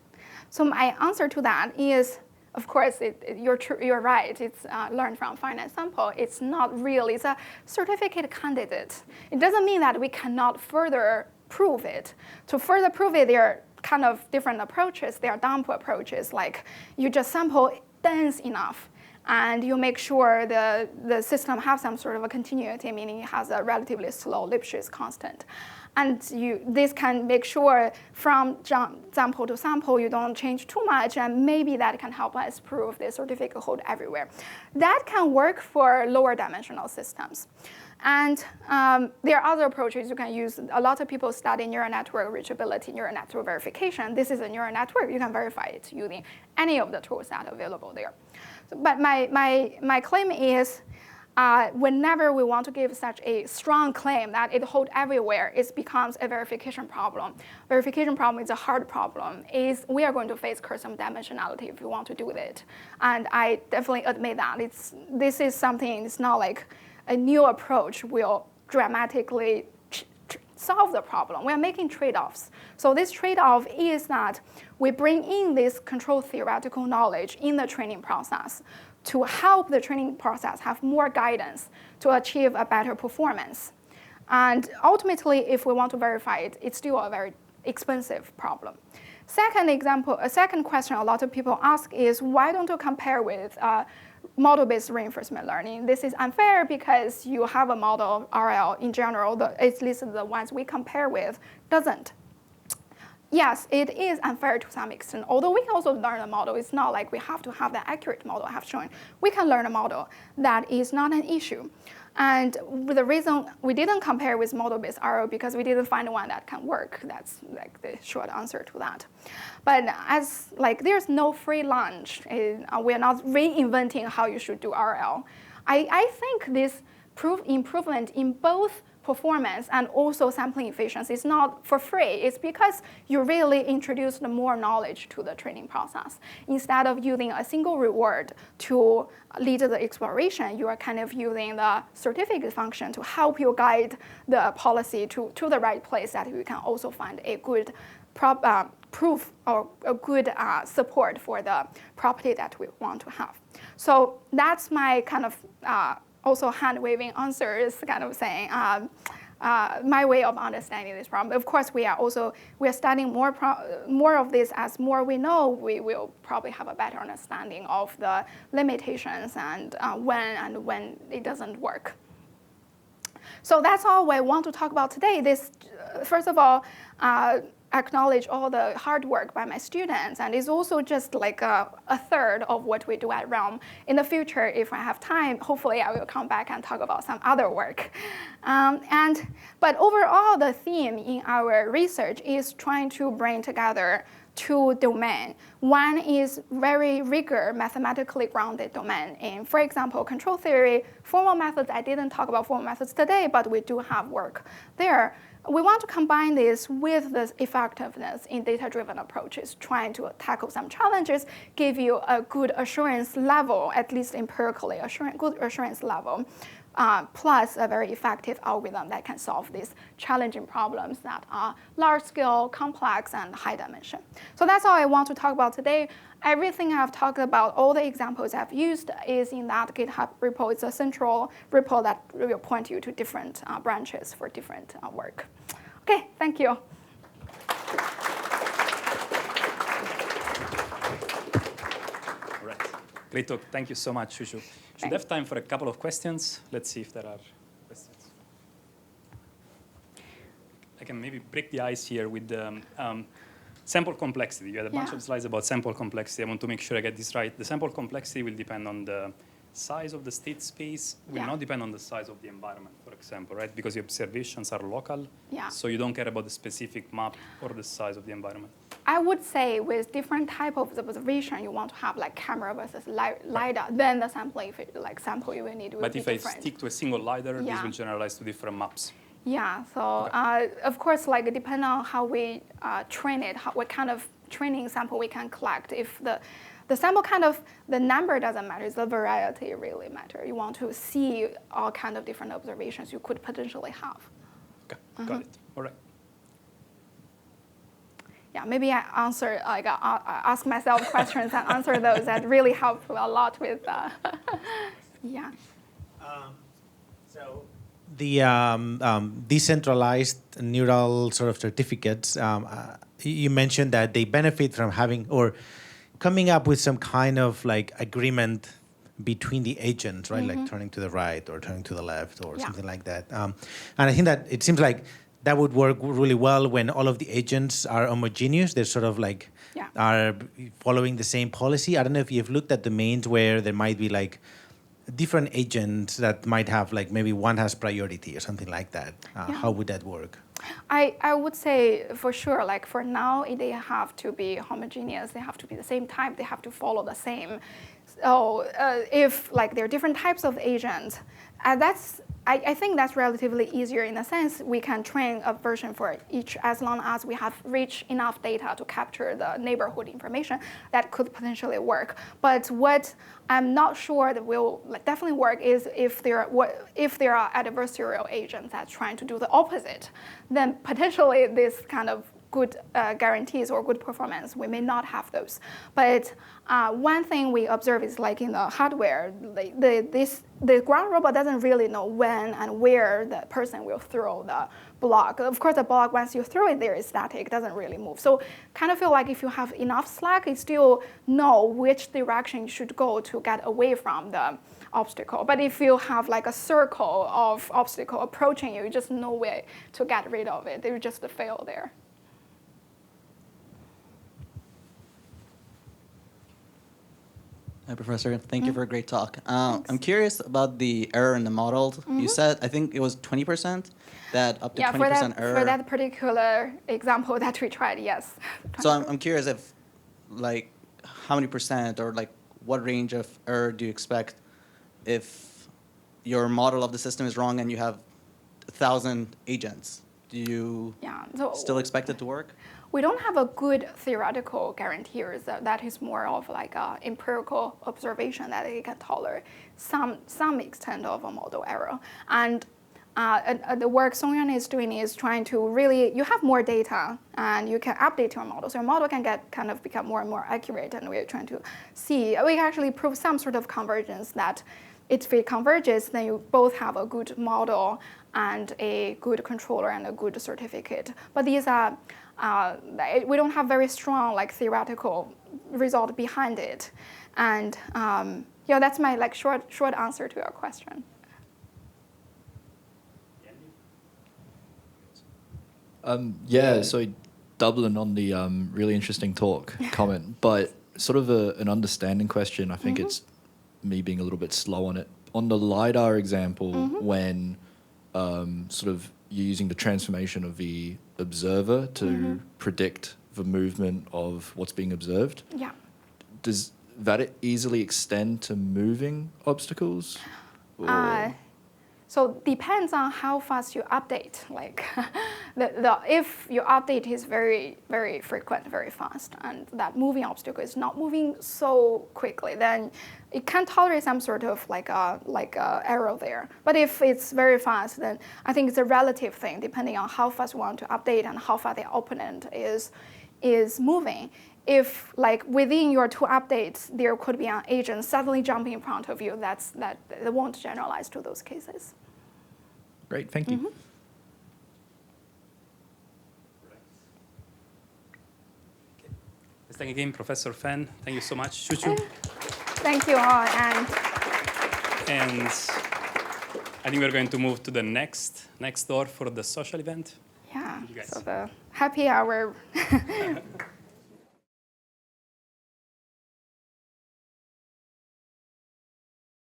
So my answer to that is, of course, you're right. It's learned from finite sample. It's not really. It's a certificate candidate. It doesn't mean that we cannot further prove it. To further prove it, there are kind of different approaches. There are dump approaches, like you just sample dense enough, and you make sure the system has some sort of a continuity, meaning it has a relatively slow Lipschitz constant. And this can make sure from sample to sample you don't change too much, and maybe that can help us prove the certificate hold everywhere. That can work for lower dimensional systems. And there are other approaches you can use. A lot of people study neural network reachability, neural network verification. This is a neural network. You can verify it using any of the tools that are available there. But my claim is, whenever we want to give such a strong claim that it holds everywhere, it becomes a verification problem. Verification problem is a hard problem. We are going to face custom dimensionality if we want to do it. And I definitely admit that. This is something, it's not like a new approach will dramatically solve the problem. We are making trade-offs. So this trade-off is that we bring in this control theoretical knowledge in the training process to help the training process have more guidance to achieve a better performance. And ultimately, if we want to verify it, it's still a very expensive problem. Second question a lot of people ask is, why don't you compare with model-based reinforcement learning? This is unfair because you have a model, RL in general, at least the ones we compare with, doesn't. Yes, it is unfair to some extent. Although we can also learn a model, it's not like we have to have the accurate model I have shown. We can learn a model. That is not an issue. And the reason we didn't compare with model-based RL because we didn't find one that can work. That's like the short answer to that. But there's no free lunch. We're not reinventing how you should do RL. I think this improvement in both performance and also sampling efficiency is not for free. It's because you really introduced more knowledge to the training process. Instead of using a single reward to lead the exploration, you are kind of using the certificate function to help you guide the policy to the right place that you can also find a good proof or a good support for the property that we want to have. So that's my kind of also hand-waving answer is kind of saying my way of understanding this problem. Of course, we are studying more of this. As more we know, we will probably have a better understanding of the limitations and when it doesn't work. So that's all I want to talk about today. First of all, acknowledge all the hard work by my students, and it's also just like a third of what we do at Realm. In the future, if I have time, hopefully I will come back and talk about some other work. But overall, the theme in our research is trying to bring together two domains. One is very rigor, mathematically grounded domain in, for example, control theory, formal methods. I didn't talk about formal methods today, but we do have work there. We want to combine this with the effectiveness in data-driven approaches, trying to tackle some challenges, give you a good assurance level, at least empirically, good assurance level, plus a very effective algorithm that can solve these challenging problems that are large-scale, complex, and high dimension. So that's all I want to talk about today. Everything I've talked about, all the examples I've used is in that GitHub repo. It's a central repo that will point you to different branches for different work. Okay, thank you. All right, great talk. Thank you so much, Chuchu. Should have time for a couple of questions. Let's see if there are questions. I can maybe break the ice here with the sample complexity. You had a bunch of slides about sample complexity. I want to make sure I get this right. The sample complexity will depend on the size of the state space, will not depend on the size of the environment, for example, right? Because the observations are local, so you don't care about the specific map or the size of the environment. I would say with different type of observation, you want to have like camera versus LiDAR, then the sampling, sample you will need will be different. But if I stick to a single LiDAR, this will generalize to different maps. Yeah, so of course, depending on how we train it, what kind of training sample we can collect. If the sample the number doesn't matter, it's the variety really matters. You want to see all kind of different observations you could potentially have. Okay, got it. All right. Yeah, maybe I answer, ask myself questions and answer those. That really helped a lot with, yeah. So the decentralized neural sort of certificates, you mentioned that they benefit from having or coming up with some kind of agreement between the agents, right? Like turning to the right or turning to the left or something like that. And I think that it seems like that would work really well when all of the agents are homogeneous. They're sort of are following the same policy. I don't know if you've looked at domains where there might be different agents that might have maybe one has priority or something like that. How would that work? I would say for sure, for now, they have to be homogeneous. They have to be the same type. They have to follow the same So if like there are different types of agents, I think that's relatively easier in the sense we can train a version for each as long as we have rich enough data to capture the neighborhood information that could potentially work. But what I'm not sure that will definitely work is if there are adversarial agents that's trying to do the opposite, then potentially this kind of good guarantees or good performance, we may not have those. But one thing we observe is like in the hardware, the ground robot doesn't really know when and where the person will throw the block. Of course, the block, once you throw it there, is static, doesn't really move. So kind of feel like if you have enough slack, you still know which direction you should go to get away from the obstacle. But if you have like a circle of obstacle approaching you, just no way to get rid of it. It will just fail there. Hi, Professor. Thank you for a great talk. I'm curious about the error in the model. You said, I think it was 20%, that up to 20% error. For that particular example that we tried, yes. So I'm curious if, like, how many percent or like what range of error do you expect if your model of the system is wrong and you have 1,000 agents? Do you still expect it to work? We don't have a good theoretical guarantee. That is more of like an empirical observation that it can tolerate some extent of a model error. And the work Songyuan is doing is trying to really, you have more data and you can update your model. So your model can become more and more accurate, and we're trying to see, we can actually prove some sort of convergence that if it converges, then you both have a good model and a good controller and a good certificate. But these are, we don't have very strong like theoretical result behind it. And that's my like short answer to your question. So doubling on the really interesting talk comment, but sort of an understanding question. I think it's me being a little bit slow on it. On the LiDAR example, when sort of you're using the transformation of the observer to predict the movement of what's being observed. Yeah. Does that easily extend to moving obstacles? So depends on how fast you update. Like, if your update is very, very frequent, very fast, and that moving obstacle is not moving so quickly, then it can tolerate some sort of like a error there. But if it's very fast, then I think it's a relative thing, depending on how fast you want to update and how far the opponent is moving. If like within your two updates, there could be an agent suddenly jumping in front of you, that won't generalize to those cases. Great, thank you. Let's thank again Professor Fan. Thank you so much, Chuchu. Thank you all. And I think we're going to move to the next door for the social event. Yeah, You guys. so the happy hour.